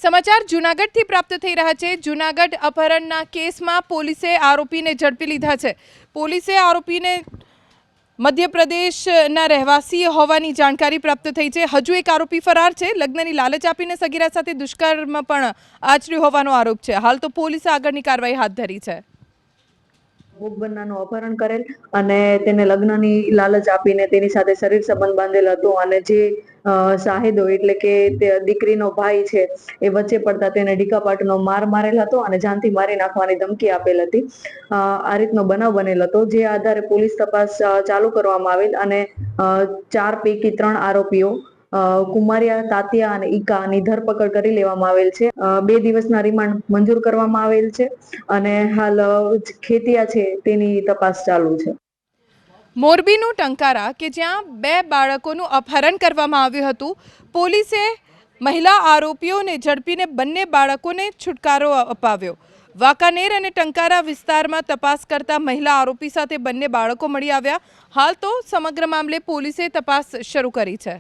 સમાચાર જૂનાગઢથી પ્રાપ્ત થઈ રહ્યા છે। જૂનાગઢ અપહરણના કેસમાં પોલીસે આરોપીને ઝડપી લીધા છે। પોલીસે આરોપીને મધ્યપ્રદેશના રહેવાસી હોવાની જાણકારી પ્રાપ્ત થઈ છે। હજુ એક આરોપી ફરાર છે। લગ્નની લાલચ આપીને સગીરા સાથે દુષ્કર્મ પણ આચર્યું હોવાનો આરોપ છે। હાલ તો પોલીસે આગળની કાર્યવાહી હાથ ધરી છે। ભોગ બનનારનું અપહરણ કરેલ અને તેને લગ્નની લાલચ આપીને તેની સાથે શરીર સંબંધ બાંધેલ હતો અને જે શાહિદો એટલે કે તે દીકરીનો ભાઈ છે એ વચ્ચે પડતા તેને ડીકાપાટનો માર મારેલ હતો અને જાનથી મારી નાખવાની ધમકી આપેલ હતી। આ રીતનો બનાવ બનેલ હતો, જે આધારે પોલીસ તપાસ ચાલુ કરવામાં આવેલ અને 4 પૈકી 3 આરોપીઓ કુમારિયા, તાતિયા અને ઈકાની ધરપકડ કરી લેવામાં આવેલ છે। 2 દિવસના રિમાન્ડ મંજૂર કરવામાં આવેલ છે અને હાલ ખેતિયા છે તેની તપાસ ચાલુ છે। મોરબીનું ટંકારા કે જ્યાં 2 બાળકોનું અપહરણ કરવામાં આવ્યું હતું, પોલીસે મહિલા આરોપીઓને ઝડપીને બંને બાળકોને છુટકારો અપાવ્યો। વાંકાનેર અને ટંકારા વિસ્તારમાં તપાસ કરતા મહિલા આરોપી સાથે બંને બાળકો મળી આવ્યા। હાલ તો સમગ્ર મામલે પોલીસે તપાસ શરૂ કરી છે।